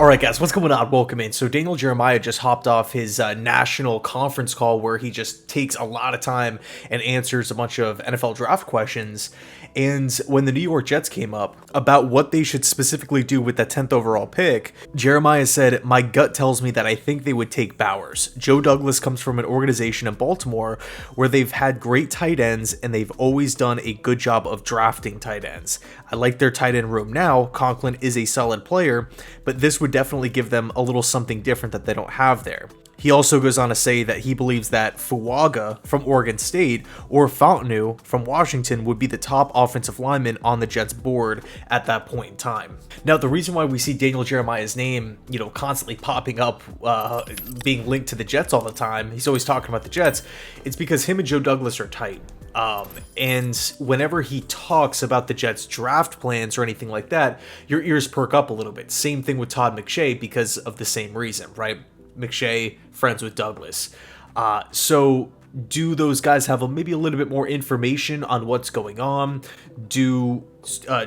All right, guys, what's going on? Welcome in. So Daniel Jeremiah just hopped off his national conference call where he just takes a lot of time and answers a bunch of NFL draft questions. And when the New York Jets came up about what they should specifically do with that 10th overall pick, Jeremiah said, "My gut tells me that I think they would take Bowers. Joe Douglas comes from an organization in Baltimore where they've had great tight ends and they've always done a good job of drafting tight ends. I like their tight end room now. Conklin is a solid player, but this would definitely give them a little something different that they don't have there." He also goes on to say that he believes that Fuaga from Oregon State or Fautanu from Washington would be the top offensive lineman on the Jets board at that point in time. Now, the reason why we see Daniel Jeremiah's name, constantly popping up, being linked to the Jets all the time, he's always talking about the Jets, it's because him and Joe Douglas are tight. And whenever he talks about the Jets draft plans or anything like that, your ears perk up a little bit. Same thing with Todd McShay because of the same reason, right? McShay, friends with Douglas. So do those guys have maybe a little bit more information on what's going on? Do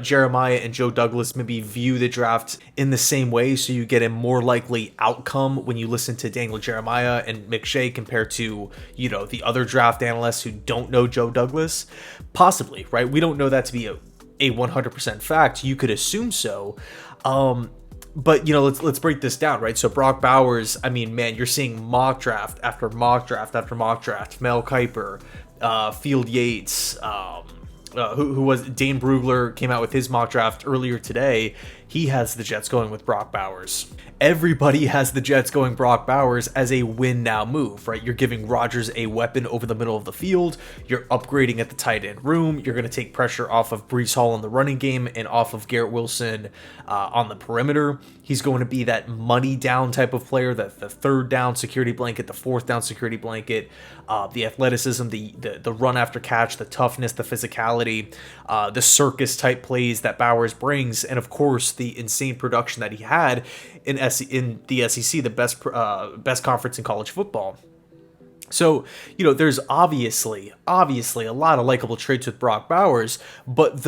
Jeremiah and Joe Douglas maybe view the draft in the same way so you get a more likely outcome when you listen to Daniel Jeremiah and McShay compared to, the other draft analysts who don't know Joe Douglas? Possibly, right? We don't know that to be a 100% fact. You could assume so. But, let's break this down, right? So Brock Bowers, you're seeing mock draft after mock draft after mock draft. Mel Kiper, Field Yates, who was Dane Brugler came out with his mock draft earlier today. He has the Jets going with Brock Bowers. Everybody has the Jets going Brock Bowers as a win now move, right? You're giving Rodgers a weapon over the middle of the field. You're upgrading at the tight end room. You're going to take pressure off of Breece Hall in the running game and off of Garrett Wilson on the perimeter. He's going to be that money down type of player, the third down security blanket, the fourth down security blanket, the athleticism, the run after catch, the toughness, the physicality, the circus type plays that Bowers brings, and of course the insane production that he had in the SEC, the best conference in college football. So, there's obviously a lot of likable traits with Brock Bowers, but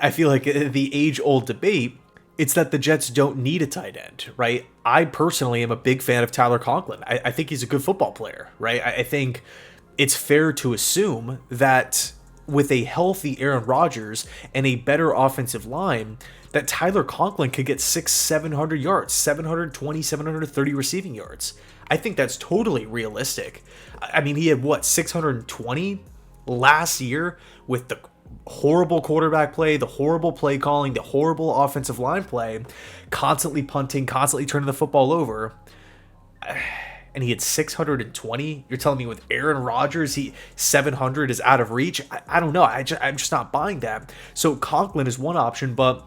I feel like the age-old debate, it's that the Jets don't need a tight end, right? I personally am a big fan of Tyler Conklin. I think he's a good football player, right? I think it's fair to assume that with a healthy Aaron Rodgers and a better offensive line, that Tyler Conklin could get 600-700 yards, 720, 730 receiving yards. I think that's totally realistic. He had 620 last year with the horrible quarterback play, the horrible play calling, the horrible offensive line play, constantly punting, constantly turning the football over. And he had 620. You're telling me with Aaron Rodgers, 700 is out of reach? I don't know. I'm just not buying that. So Conklin is one option, but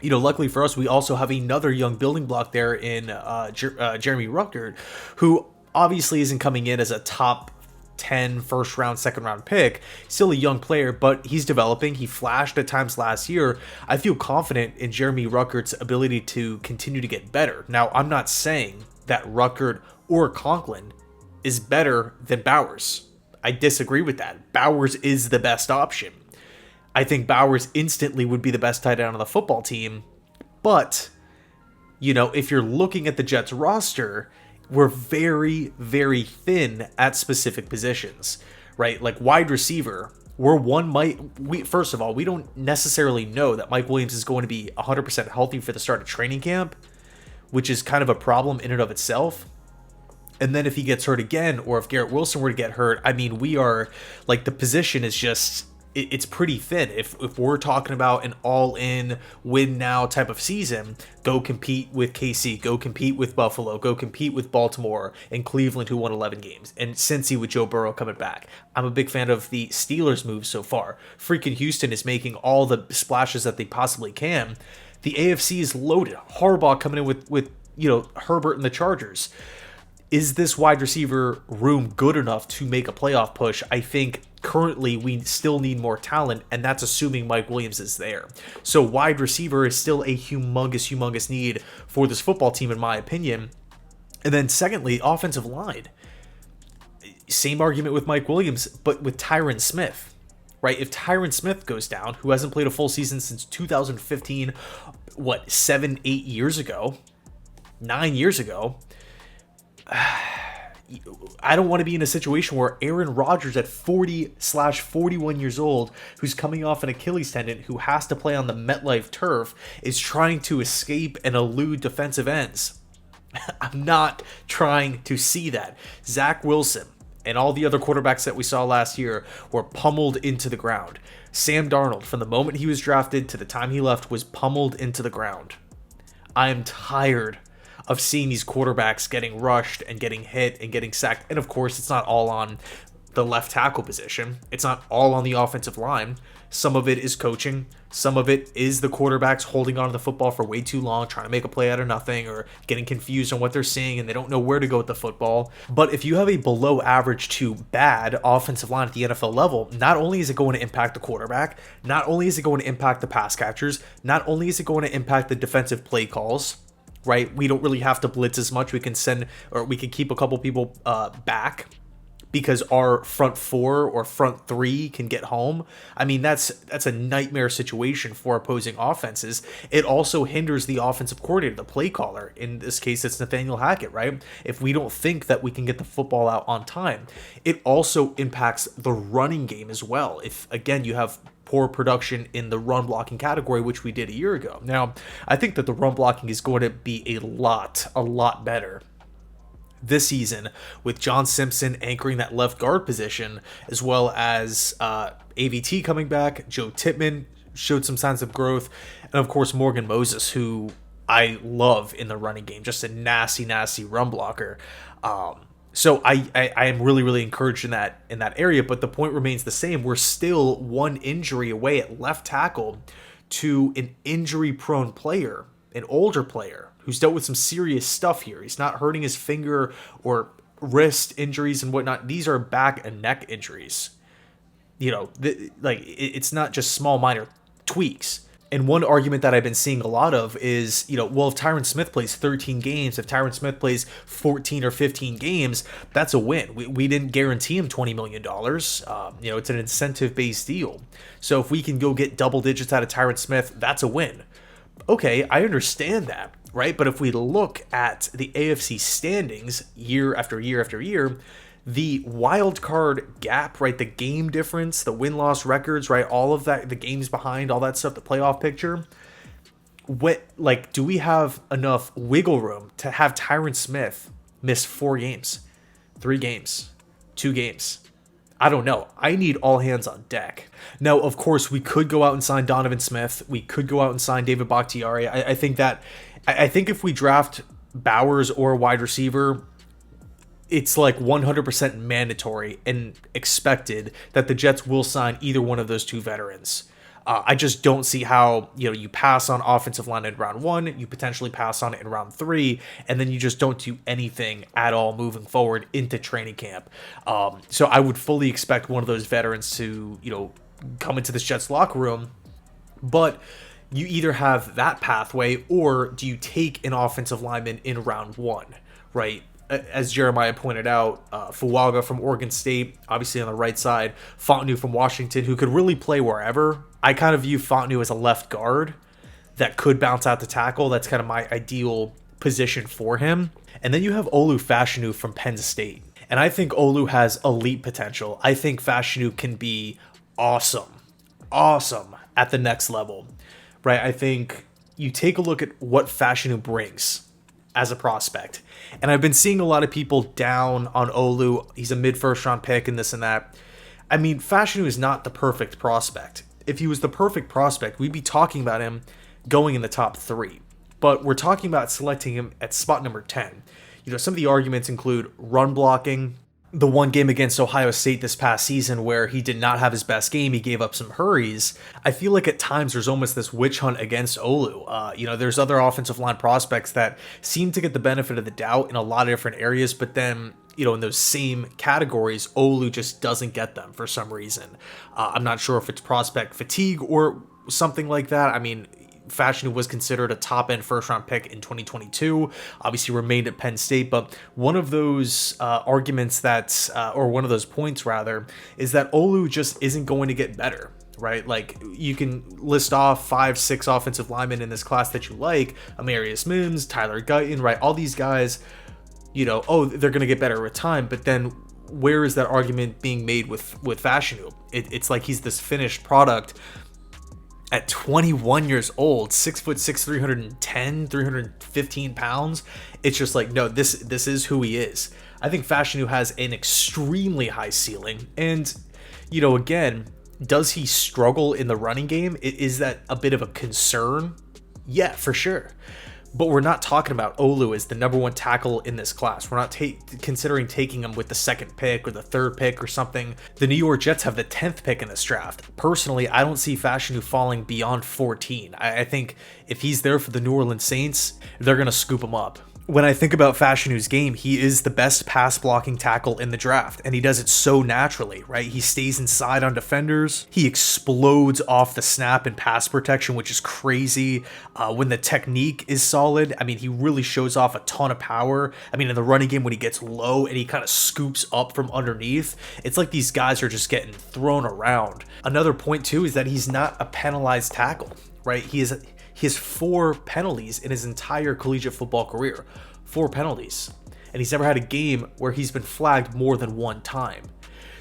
luckily for us, we also have another young building block there in Jeremy Ruckert, who obviously isn't coming in as a top 10 first round, second round pick. Still a young player, but he's developing. He flashed at times last year. I feel confident in Jeremy Ruckert's ability to continue to get better. Now, I'm not saying that Ruckert or Conklin is better than Bowers. I disagree with that. Bowers is the best option. I think Bowers instantly would be the best tight end on the football team. But, if you're looking at the Jets roster, we're very, very thin at specific positions, right? Like wide receiver, first of all, we don't necessarily know that Mike Williams is going to be 100% healthy for the start of training camp, which is kind of a problem in and of itself. And then if he gets hurt again, or if Garrett Wilson were to get hurt, we are like, the position is just, it's pretty thin. If we're talking about an all-in win now type of season, go compete with KC, go compete with Buffalo, go compete with Baltimore and Cleveland, who won 11 games, and Cincy with Joe Burrow coming back. I'm a big fan of the Steelers' moves so far. Freaking Houston is making all the splashes that they possibly can. The AFC is loaded. Harbaugh coming in with Herbert and the Chargers. Is this wide receiver room good enough to make a playoff push? I think currently we still need more talent, and that's assuming Mike Williams is there. So wide receiver is still a humongous need for this football team, in my opinion. And then secondly, offensive line. Same argument with Mike Williams, but with Tyron Smith, right? If Tyron Smith goes down, who hasn't played a full season since 2015, 7-8 years ago, 9 years ago, I don't want to be in a situation where Aaron Rodgers at 40/41 years old, who's coming off an Achilles tendon, who has to play on the MetLife turf, is trying to escape and elude defensive ends. I'm not trying to see that. Zach Wilson and all the other quarterbacks that we saw last year were pummeled into the ground. Sam Darnold, from the moment he was drafted to the time he left, was pummeled into the ground. I am tired of seeing these quarterbacks getting rushed and getting hit and getting sacked. And of course, it's not all on the left tackle position. It's not all on the offensive line. Some of it is coaching. Some of it is the quarterbacks holding on to the football for way too long, trying to make a play out of nothing, or getting confused on what they're seeing and they don't know where to go with the football. But if you have a below average to bad offensive line at the NFL level, not only is it going to impact the quarterback, not only is it going to impact the pass catchers, not only is it going to impact the defensive play calls, right? We don't really have to blitz as much. We can keep a couple people back because our front four or front three can get home. I mean, that's a nightmare situation for opposing offenses. It also hinders the offensive coordinator, the play caller. In this case, it's Nathaniel Hackett, right? If we don't think that we can get the football out on time, it also impacts the running game as well. If, again, you have poor production in the run blocking category, which we did a year ago. Now, I think that the run blocking is going to be a lot better this season with John Simpson anchoring that left guard position, as well as AVT coming back. Joe Tippmann showed some signs of growth, and of course Morgan Moses, who I love in the running game, just a nasty run blocker. So I am really encouraged in that area, but the point remains the same. We're still one injury away at left tackle to an injury-prone player, an older player who's dealt with some serious stuff here. He's not hurting his finger or wrist injuries and whatnot. These are back and neck injuries. You know, it's not just small minor tweaks. And one argument that I've been seeing a lot of is, well, if Tyron Smith plays 13 games, if Tyron Smith plays 14 or 15 games, that's a win. We didn't guarantee him $20 million. It's an incentive-based deal. So if we can go get double digits out of Tyron Smith, that's a win. Okay, I understand that, right? But if we look at the AFC standings year after year after year, the wild card gap, right? The game difference, the win-loss records, right? All of that, the games behind, all that stuff, the playoff picture. Do we have enough wiggle room to have Tyron Smith miss 4 games, 3 games, 2 games? I don't know. I need all hands on deck. Now, of course, we could go out and sign Donovan Smith. We could go out and sign David Bakhtiari. I think if we draft Bowers or a wide receiver, it's like 100% mandatory and expected that the Jets will sign either one of those two veterans. I just don't see how, you pass on offensive line in round 1, you potentially pass on it in round 3, and then you just don't do anything at all moving forward into training camp. So I would fully expect one of those veterans to, come into this Jets locker room, but you either have that pathway or do you take an offensive lineman in round 1, right? As Jeremiah pointed out, Fuaga from Oregon State, obviously on the right side, Fautanu from Washington, who could really play wherever. I kind of view Fautanu as a left guard that could bounce out the tackle. That's kind of my ideal position for him. And then you have Olu Fashanu from Penn State. And I think Olu has elite potential. I think Fashanu can be awesome at the next level, right? I think you take a look at what Fashanu brings as a prospect. And I've been seeing a lot of people down on Olu. He's a mid-first round pick and this and that. I mean, Fashanu is not the perfect prospect. If he was the perfect prospect, we'd be talking about him going in the top 3. But we're talking about selecting him at spot number 10. Some of the arguments include run blocking. The one game against Ohio State this past season where he did not have his best game, he gave up some hurries. I feel like at times there's almost this witch hunt against Olu. There's other offensive line prospects that seem to get the benefit of the doubt in a lot of different areas, but then, in those same categories, Olu just doesn't get them for some reason. I'm not sure if it's prospect fatigue or something like that. I mean, Fashanu was considered a top-end first-round pick in 2022, obviously remained at Penn State, but one of those arguments or one of those points, rather, is that Olu just isn't going to get better. right? Like, you can list off 5, 6 offensive linemen in this class that you like, Amarius Mims, Tyler Guyton, right? All these guys, oh, they're going to get better with time, but then where is that argument being made with Fashanu? It's like he's this finished product at 21 years old, 6'6", 310, 315 pounds. It's just like, no, this is who he is. I think Fashanu has an extremely high ceiling. And, again, does he struggle in the running game? Is that a bit of a concern? Yeah, for sure. But we're not talking about Olu as the number one tackle in this class. We're not considering taking him with the second pick or the third pick or something. The New York Jets have the 10th pick in this draft. Personally, I don't see Fashanu falling beyond 14. I think if he's there for the New Orleans Saints, they're going to scoop him up. When I think about Fashanu's game, he is the best pass blocking tackle in the draft, and he does it so naturally, right? He stays inside on defenders. He explodes off the snap in pass protection, which is crazy. When the technique is solid, I mean, he really shows off a ton of power. I mean, in the running game, when he gets low and he kind of scoops up from underneath, it's like these guys are just getting thrown around. Another point, too, is that he's not a penalized tackle, right? He has 4 penalties in his entire collegiate football career. 4 penalties. And he's never had a game where he's been flagged more than one time.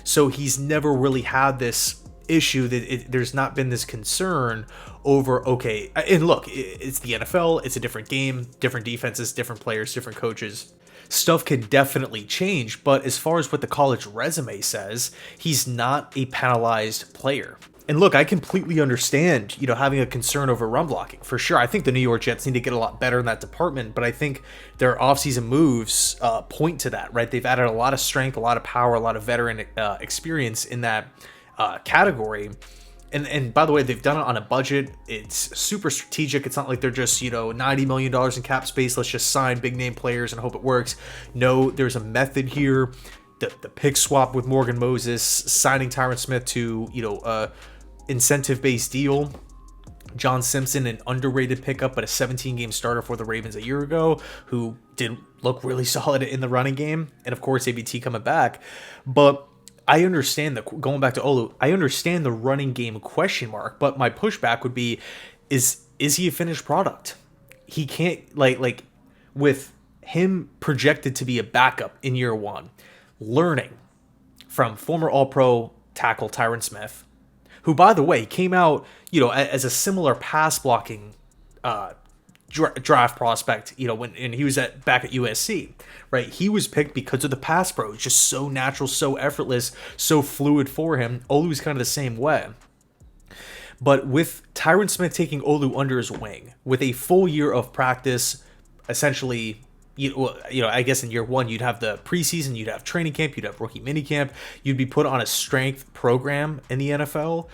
So he's never really had this issue that there's not been this concern over, okay, and look, it's the NFL, it's a different game, different defenses, different players, different coaches. Stuff can definitely change, but as far as what the college resume says, he's not a penalized player. And look, I completely understand, having a concern over run blocking, for sure. I think the New York Jets need to get a lot better in that department, but I think their offseason moves point to that, right? They've added a lot of strength, a lot of power, a lot of veteran experience in that category. And by the way, they've done it on a budget. It's super strategic. It's not like they're just, $90 million in cap space. Let's just sign big name players and hope it works. No, there's a method here. The pick swap with Morgan Moses, signing Tyron Smith to, incentive-based deal. John Simpson, an underrated pickup, but a 17-game starter for the Ravens a year ago, who did look really solid in the running game. And of course, ABT coming back. But I understand going back to Olu, I understand the running game question mark, but my pushback would be, is he a finished product? He can't, like with him projected to be a backup in year 1, learning from former All-Pro tackle Tyron Smith, who, by the way, came out, as a similar pass blocking draft prospect, when he was back at USC, right? He was picked because of the pass pro. It's just so natural, so effortless, so fluid for him. Olu's kind of the same way. But with Tyron Smith taking Olu under his wing, with a full year of practice, essentially, I guess in year 1, you'd have the preseason, you'd have training camp, you'd have rookie minicamp, you'd be put on a strength program in the NFL,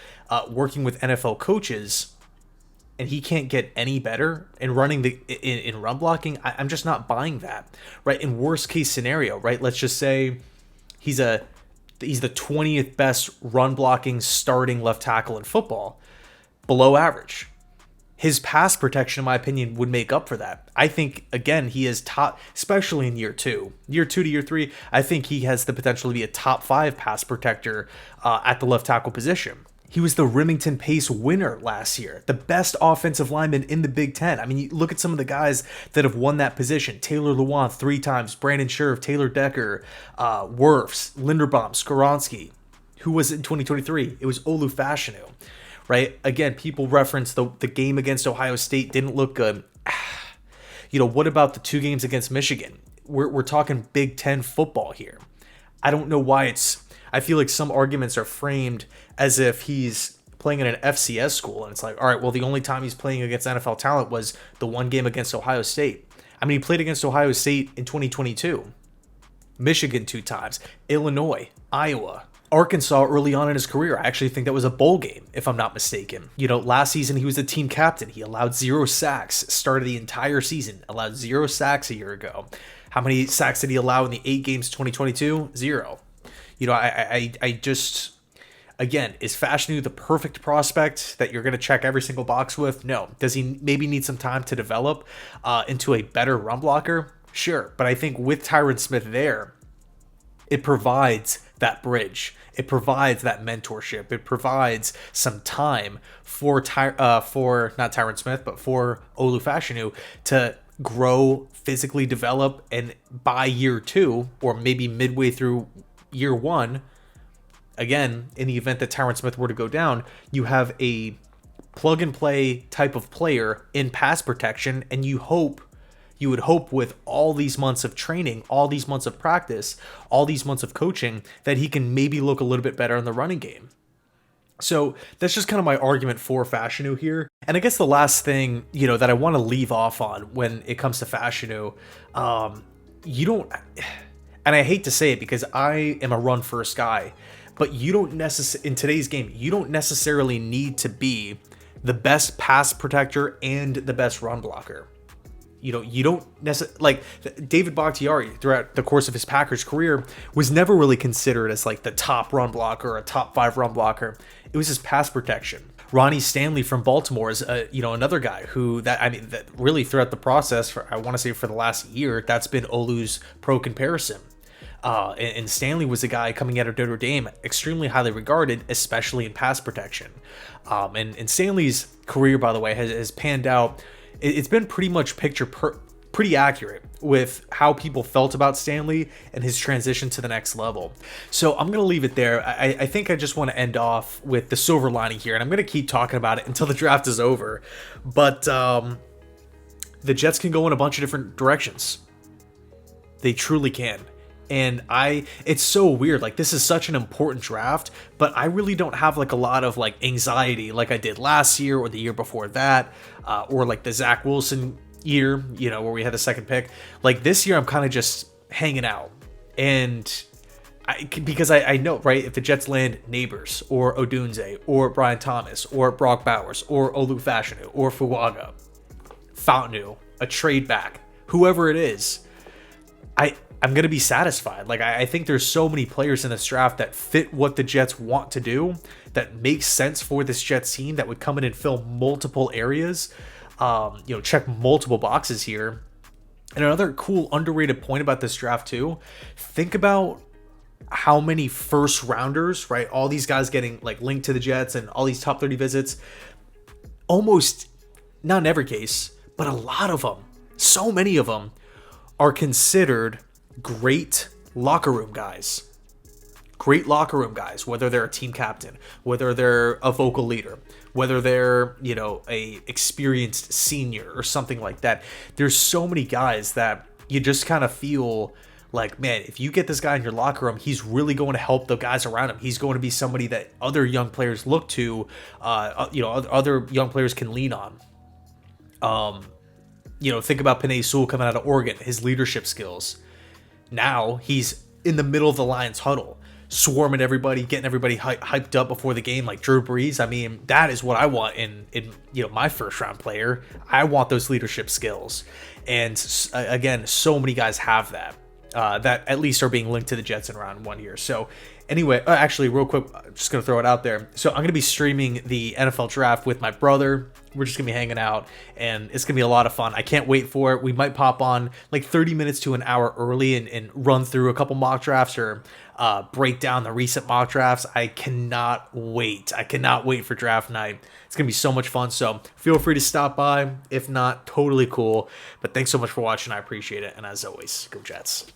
working with NFL coaches, and he can't get any better in running in run blocking. I'm just not buying that, right? In worst case scenario, right? Let's just say he's the 20th best run blocking starting left tackle in football, below average. His pass protection, in my opinion, would make up for that. I think, again, he is top, especially in year 2. Year 2 to year 3, I think he has the potential to be a top 5 pass protector at the left tackle position. He was the Remington Pace winner last year, the best offensive lineman in the Big Ten. I mean, you look at some of the guys that have won that position. Taylor Lewan 3 times, Brandon Scherf, Taylor Decker, Wirfs, Linderbaum, Skoronski. Who was it in 2023? It was Olu Fashanu. Right? Again, people reference the game against Ohio State didn't look good. What about the 2 games against Michigan? We're talking Big Ten football here. I don't know why I feel like some arguments are framed as if he's playing in an FCS school. And it's like, all right, well, the only time he's playing against NFL talent was the 1 game against Ohio State. I mean, he played against Ohio State in 2022. Michigan 2 times. Illinois, Iowa. Arkansas early on in his career. I actually think that was a bowl game, if I'm not mistaken. Last season he was the team captain. He allowed 0 sacks, started the entire season, allowed 0 sacks a year ago. How many sacks did he allow in the 8 games 2022? 0. I just, again, is Fashanu the perfect prospect that you're going to check every single box with? No. Does he maybe need some time to develop into a better run blocker? Sure. But I think with Tyron Smith there, it provides that bridge. It provides that mentorship. It provides some time for not Tyron Smith, but for Olu Fashanu to grow, physically develop, and by year 2, or maybe midway through year 1, again, in the event that Tyron Smith were to go down, you have a plug and play type of player in pass protection, and you would hope with all these months of training, all these months of practice, all these months of coaching, that he can maybe look a little bit better in the running game. So that's just kind of my argument for Fashanu here. And I guess the last thing, that I want to leave off on when it comes to Fashanu, you don't, and I hate to say it because I am a run first guy, but you don't in today's game, you don't necessarily need to be the best pass protector and the best run blocker. You don't necessarily, like David Bakhtiari throughout the course of his Packers career was never really considered as like the top run blocker or a top 5 run blocker. It was his pass protection. Ronnie Stanley from Baltimore is another guy who that really throughout the process for, I want to say for the last year, that's been Olu's pro comparison. And Stanley was a guy coming out of Notre Dame, extremely highly regarded, especially in pass protection. And Stanley's career, by the way, has panned out. It's been pretty much pretty accurate with how people felt about Stanley and his transition to the next level. So I'm going to leave it there. I think I just want to end off with the silver lining here, and I'm going to keep talking about it until the draft is over. But the Jets can go in a bunch of different directions. They truly can. And it's so weird. Like, this is such an important draft, but I really don't have like a lot of like anxiety like I did last year or the year before that, or like the Zach Wilson year, where we had the second pick. Like this year, I'm kind of just hanging out, and because I know, right, if the Jets land Neighbors or Odunze or Brian Thomas or Brock Bowers or Olu Fashanu or Fuaga, Fautanu, a trade back, whoever it is, I'm going to be satisfied. Like, I think there's so many players in this draft that fit what the Jets want to do, that makes sense for this Jets team, that would come in and fill multiple areas, check multiple boxes here. And another cool, underrated point about this draft too, think about how many first rounders, right? All these guys getting like linked to the Jets and all these top 30 visits, almost, not in every case, but a lot of them, so many of them are considered great locker room guys. Great locker room guys, whether they're a team captain, whether they're a vocal leader, whether they're, a experienced senior or something like that. There's so many guys that you just kind of feel like, man, if you get this guy in your locker room, he's really going to help the guys around him. He's going to be somebody that other young players look to, other young players can lean on. Think about Penei Sewell coming out of Oregon, his leadership skills. Now he's in the middle of the Lions huddle, swarming everybody, getting everybody hyped up before the game, like Drew Brees. I mean, that is what I want in my first round player. I want those leadership skills, and again, so many guys have that. That at least are being linked to the Jets in round 1 here. So anyway, actually, real quick, I'm just going to throw it out there. So I'm going to be streaming the NFL draft with my brother. We're just going to be hanging out, and it's going to be a lot of fun. I can't wait for it. We might pop on like 30 minutes to an hour early and run through a couple mock drafts or break down the recent mock drafts. I cannot wait. I cannot wait for draft night. It's going to be so much fun. So feel free to stop by. If not, totally cool. But thanks so much for watching. I appreciate it. And as always, go Jets.